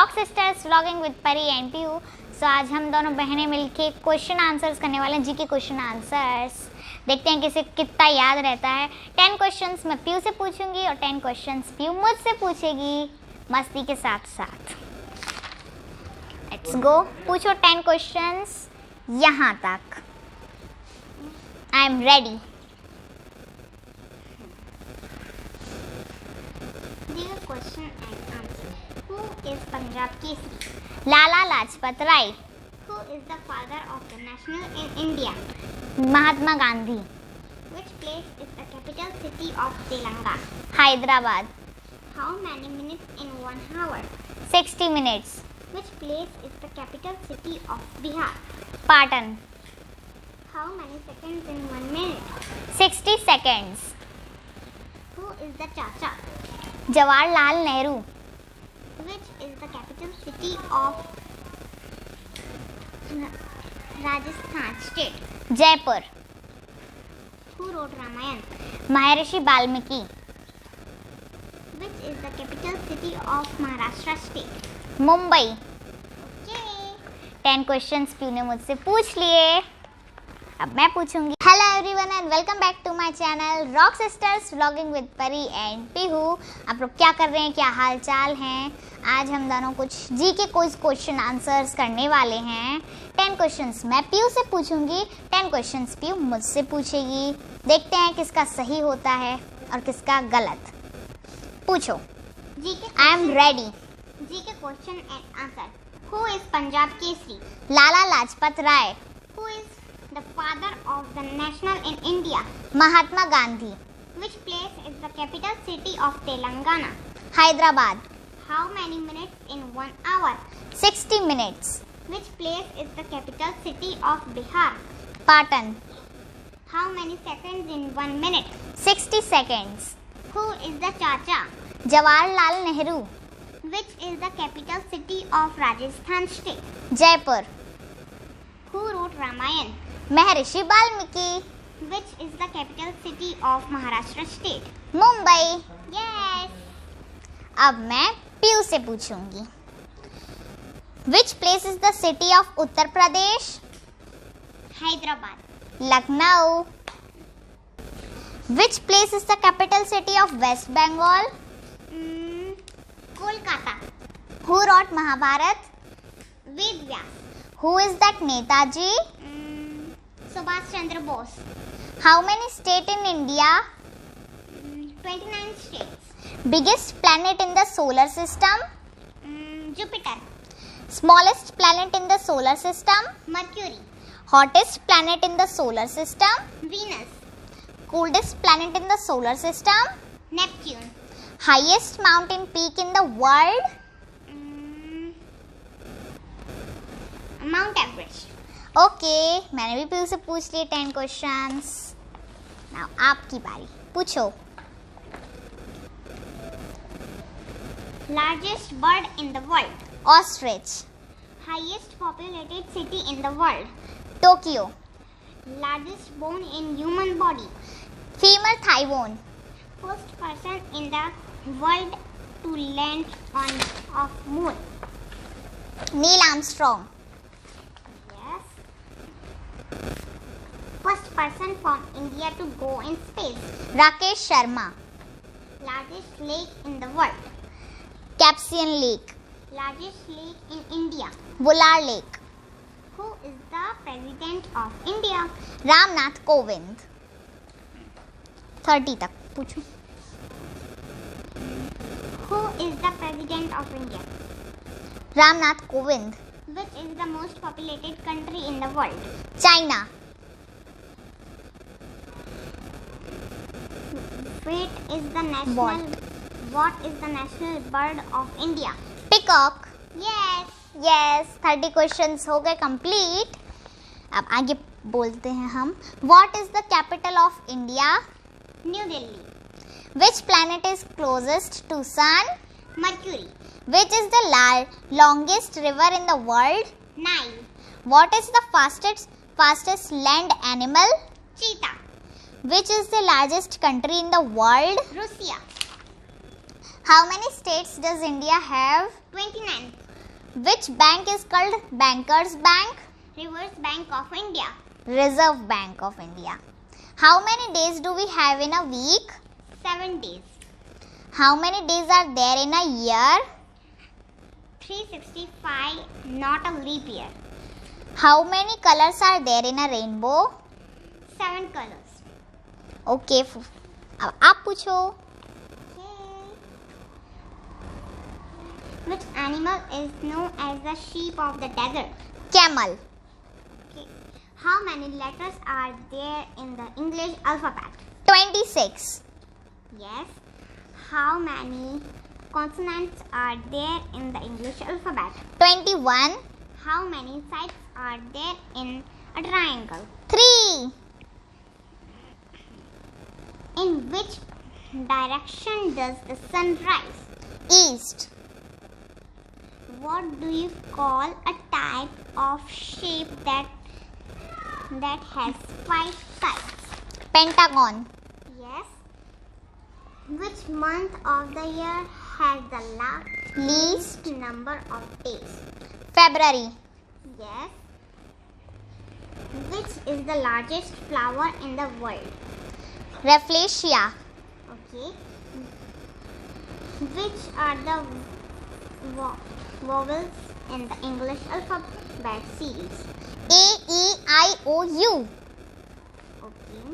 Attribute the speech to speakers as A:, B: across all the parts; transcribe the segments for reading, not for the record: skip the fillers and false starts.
A: Rock sisters vlogging with Pari and PU. सो आज हम दोनों बहनें मिलके क्वेश्चन आंसर्स करने वाले हैं, जी के क्वेश्चन आंसर्स। देखते हैं किसे कितना याद रहता है। 10 क्वेश्चंस मैं पीयू से पूछूंगी और 10 क्वेश्चंस पीयू मुझसे पूछेगी, मस्ती के साथ साथ। लेट्स गो, पूछो 10 क्वेश्चंस यहाँ तक। I am ready.
B: Question and answer. Who is Punjab Kesari?
A: Lala Lajpat Rai.
B: Who is the father of the national in India?
A: Mahatma Gandhi.
B: Which place is the capital city of Telangana?
A: Hyderabad.
B: How many minutes in 1 hour?
A: 60 minutes।
B: Which place is the capital city of Bihar?
A: Patan.
B: How many seconds in 1 minute?
A: 60 seconds।
B: Who is the Chacha?
A: Jawaharlal Nehru.
B: Which is the capital city of Rajasthan state?
A: Jaipur.
B: Who wrote Ramayana?
A: Maharshi Valmiki.
B: Which is the capital city of Maharashtra state?
A: Mumbai.
B: Okay.
A: 10 questions Piu ने मुझसे पूछ लिए, अब मैं पूछूंगी। Hello everyone and welcome back to my channel rock sisters vlogging with Pari and Pihu. आप लोग क्या कर रहे हैं, क्या हाल चाल हैं? आज हम दोनों कुछ जी के कुछ क्वेश्चन आंसर्स करने वाले हैं। 10 क्वेश्चंस मैं पीयू से पूछूंगी, 10 क्वेश्चंस पीयू मुझसे पूछेगी। देखते हैं किसका सही होता है और किसका गलत। पूछो। I am ready.
B: GK question and answer. Who is Punjab Kesari?
A: Lala Lajpat Rai.
B: Who is the father of the national in India?
A: Mahatma Gandhi.
B: Which place is the capital city of Telangana?
A: Hyderabad.
B: How many minutes in 1 hour?
A: 60 minutes।
B: Which place is the capital city of Bihar?
A: Patan.
B: How many seconds in 1 minute?
A: 60 seconds।
B: Who is the Chacha?
A: Jawaharlal Nehru.
B: Which is the capital city of Rajasthan state?
A: Jaipur.
B: Who wrote Ramayana?
A: Maharshi Valmiki.
B: Which is the capital city of Maharashtra state?
A: Mumbai.
B: Yes.
A: अब मैं PU से पूछूंगी। Which place is the city of Uttar Pradesh?
B: Hyderabad.
A: Lucknow. Which place is the capital city of West Bengal?
B: Kolkata.
A: Who wrote Mahabharat?
B: Ved Vyas.
A: Who is that Netaji?
B: Subhash Chandra Bose.
A: How many states in India?
B: 29 states.
A: Biggest planet in the solar system?
B: Jupiter.
A: Smallest planet in the solar system?
B: Mercury.
A: Hottest planet in the solar system?
B: Venus.
A: Coldest planet in the solar system?
B: Neptune.
A: Highest mountain peak in the world?
B: Mount Everest.
A: Okay, मैंने भी PU से पूछ लिए 10 questions. Now आपकी बारी, पूछो।
B: Largest bird in the world.
A: Ostrich.
B: Highest populated city in the world.
A: Tokyo.
B: Largest bone in human body.
A: Femur thigh bone.
B: First person in the world to land on of moon.
A: Neil Armstrong.
B: Yes. First person from India to go in space.
A: Rakesh Sharma.
B: Largest lake in the world.
A: Caspian lake.
B: Largest lake in India.
A: Wular lake.
B: Who is the president of India?
A: Ramnath Kovind. 30 तक पूछो।
B: Who is the president of India?
A: Ramnath Kovind.
B: Which is the most populated country in the world?
A: China.
B: What is the national bird of India?
A: Peacock.
B: Yes.
A: Yes, 30 questions हो गए complete. अब आगे बोलते हैं हम। What is the capital of India?
B: New Delhi.
A: Which planet is closest to sun?
B: Mercury.
A: Which is the longest river in the world?
B: Nile.
A: What is the fastest land animal?
B: Cheetah.
A: Which is the largest country in the world?
B: Russia.
A: How many states does India have?
B: 29.
A: Which bank is called Bankers Bank?
B: Reserve Bank of India.
A: Reserve Bank of India. How many days do we have in a week?
B: 7 days.
A: How many days are there in a year?
B: 365, not a leap year.
A: How many colors are there in a rainbow?
B: 7 colors.
A: Okay, अब आप पूछो.
B: Which animal is known as the sheep of the desert?
A: Camel.
B: Okay. How many letters are there in the English alphabet?
A: 26.
B: Yes. How many consonants are there in the English alphabet?
A: 21.
B: How many sides are there in a triangle?
A: 3.
B: In which direction does the sun rise?
A: East.
B: What do you call a type of shape that has 5 sides?
A: Pentagon.
B: Yes. Which month of the year has the
A: Least.
B: number of days?
A: February.
B: Yes. Which is the largest flower in the world?
A: Rafflesia.
B: Okay. Which are the vowels in the English alphabet series?
A: A, E, I, O, U.
B: Okay.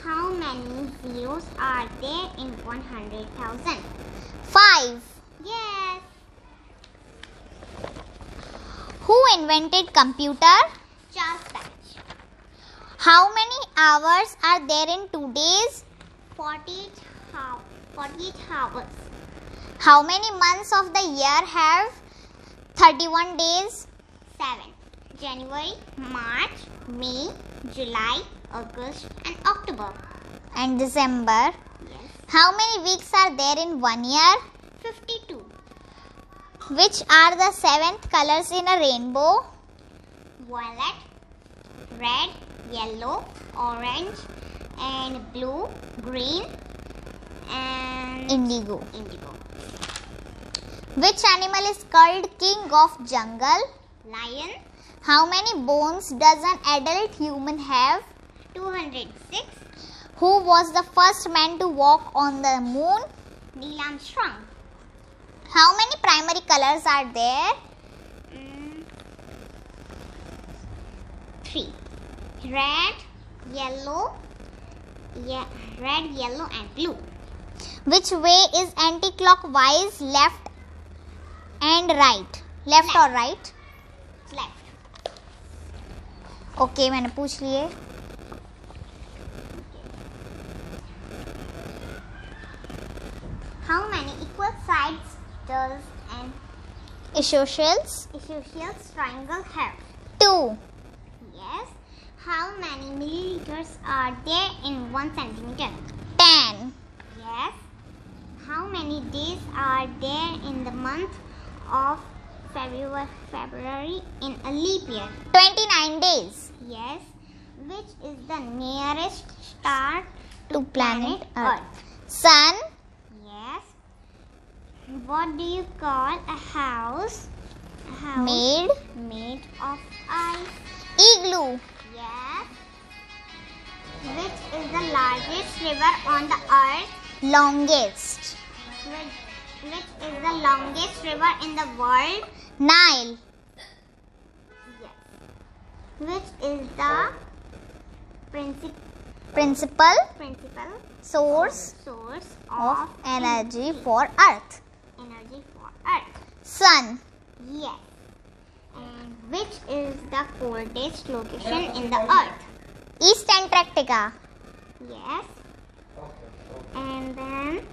B: How many zeros are there in 100,000?
A: 5.
B: Yes.
A: Who invented computer?
B: Charles Babbage.
A: How many hours are there in 2 days?
B: 48 hours.
A: How many months of the year have 31 days?
B: 7. January, March, May, July, August and October.
A: And December.
B: Yes.
A: How many weeks are there in 1 year?
B: 52.
A: Which are the 7th colors in a rainbow?
B: Violet, red, yellow, orange and blue, green and
A: Indigo.
B: indigo.
A: Which animal is called king of jungle?
B: Lion,
A: How many bones does an adult human have?
B: 206.
A: Who was the first man to walk on the moon?
B: Neil Armstrong.
A: How many primary colors are there?
B: 3. Red, yellow, red, yellow and blue.
A: Which way is anti-clockwise, left and right? Left or right?
B: Left.
A: Okay, मैंने पूछ लिए.
B: How many equal sides does an
A: Isosceles?
B: isosceles triangle have?
A: 2.
B: Yes. How many milliliters are there in 1 centimeter?
A: 10.
B: Yes. How many days are there in the month of February in a leap year?
A: 29 days.
B: Yes. Which is the nearest star
A: To planet Earth.
B: Earth?
A: Sun.
B: Yes. What do you call a house? A house
A: Made.
B: made of ice.
A: Igloo.
B: Yes. Which is the largest river on the earth?
A: Longest.
B: Which is the longest river in the world?
A: Nile.
B: Yes. Which is the
A: Principal
B: principal
A: source
B: source
A: of energy for Earth.
B: energy for Earth?
A: Sun.
B: Yes. And which is the coldest location in the Earth?
A: East Antarctica.
B: Yes. And then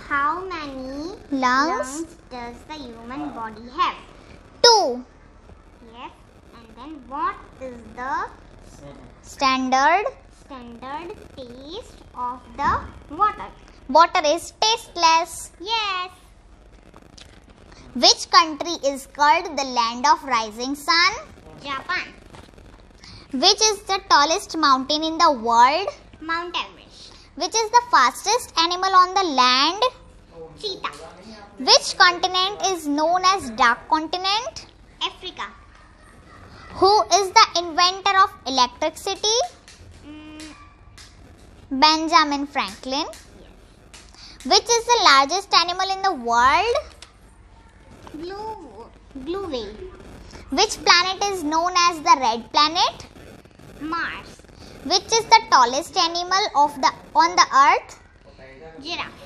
B: how many
A: Lungs.
B: does the human body have?
A: 2.
B: Yes. And then what is the
A: Standard.
B: standard taste of the water?
A: Water is tasteless.
B: Yes.
A: Which country is called the land of rising sun?
B: Japan.
A: Which is the tallest mountain in the world?
B: Mount Everest.
A: Which is the fastest animal on the land?
B: Cheetah.
A: Which continent is known as dark continent?
B: Africa.
A: Who is the inventor of electricity? Benjamin Franklin. Which is the largest animal in the world?
B: Blue whale.
A: Which planet is known as the red planet?
B: Mars.
A: Which is the tallest animal on the earth?
B: Giraffe.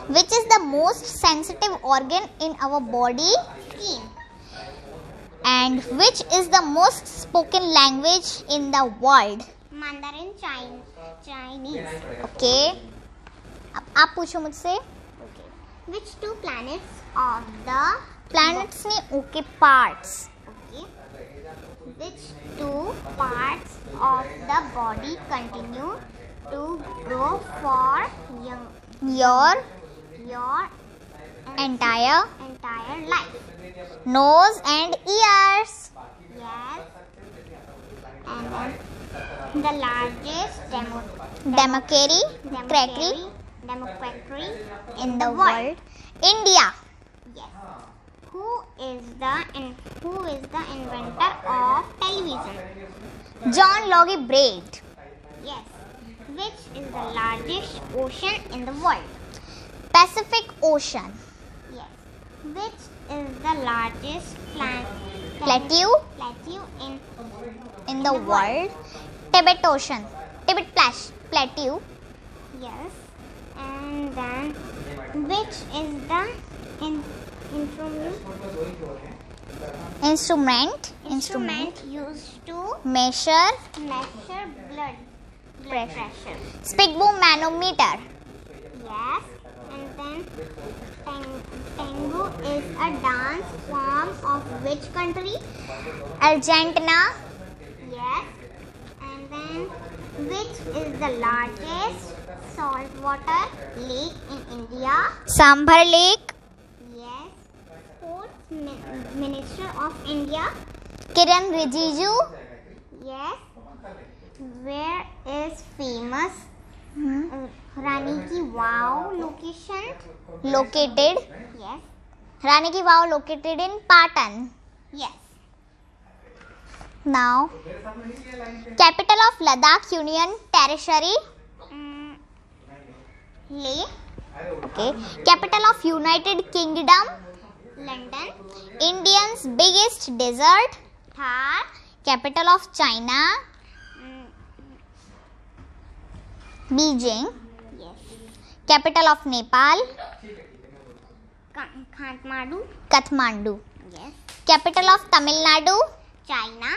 A: Which is the most sensitive organ in our body?
B: Skin.
A: And which is the most spoken language in the world?
B: Mandarin Chinese.
A: Okay. अब आप पूछो मुझसे.
B: Okay. Which two planets of the
A: Planets ने okay parts.
B: Okay. Which two parts of the body continue to grow for
A: Your
B: your
A: entire
B: entire life?
A: nose and ears.
B: Yes. And then the largest
A: Democracy
B: democracy
A: in the world. India.
B: Yes. Who is the inventor of television?
A: John Logie Baird.
B: Yes. Which is the largest ocean in the world?
A: Pacific Ocean.
B: Yes. Which is the largest
A: Plateau in the world. Tibet Ocean. Tibet Plateau.
B: Yes. And then which is the instrument used to
A: measure
B: blood pressure?
A: Spigbo manometer.
B: Yes. And then tango is a dance form of which country?
A: Argentina.
B: Yes. And then which is the largest saltwater lake in India?
A: Sambhar Lake.
B: Yes. Sports Minister of India?
A: Kiran Rijiju.
B: Yes. Where is famous Rani Ki Vav
A: Located.
B: Yes.
A: Rani Ki Vav located in Patan.
B: Yes.
A: Now, capital of Ladakh Union Territory.
B: Leh.
A: Okay. Capital of United Kingdom.
B: London.
A: India's biggest desert.
B: Thar.
A: Capital of China. Beijing.
B: Yes.
A: Capital of Nepal. Kathmandu.
B: Yes.
A: Capital of Tamil Nadu.
B: China.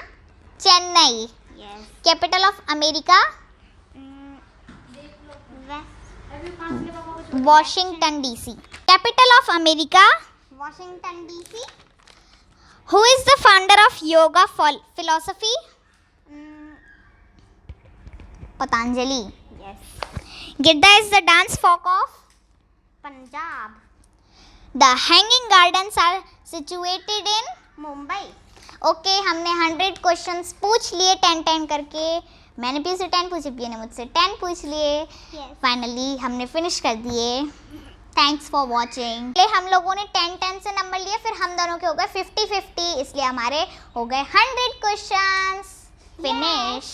A: Chennai.
B: Yes.
A: Capital of America. Washington DC. Capital of America.
B: Washington DC.
A: Who is the founder of yoga philosophy? Patanjali.
B: Yes.
A: Gidda is the dance folk of
B: Punjab.
A: The hanging gardens are situated in
B: Mumbai.
A: Okay हमने 100 questions पूछ लिए 10 करके. मैंने P से 10 पूछे, P ने मुझसे 10 पूछ लिए. फाइनली हमने फिनिश कर दिए. Thanks for watching. हम लोगों ने 10 से नंबर लिए, फिर हम दोनों के हो गए 50-50, इसलिए हमारे हो गए 100 questions. Finish.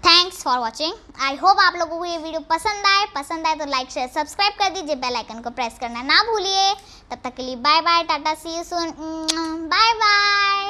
A: Thanks for watching. I hope आप लोगों को ये वीडियो पसंद आए तो लाइक शेयर सब्सक्राइब कर दीजिए. बेल आइकन को प्रेस करना ना भूलिए. तब तक के लिए bye bye, tata, see you soon, bye bye.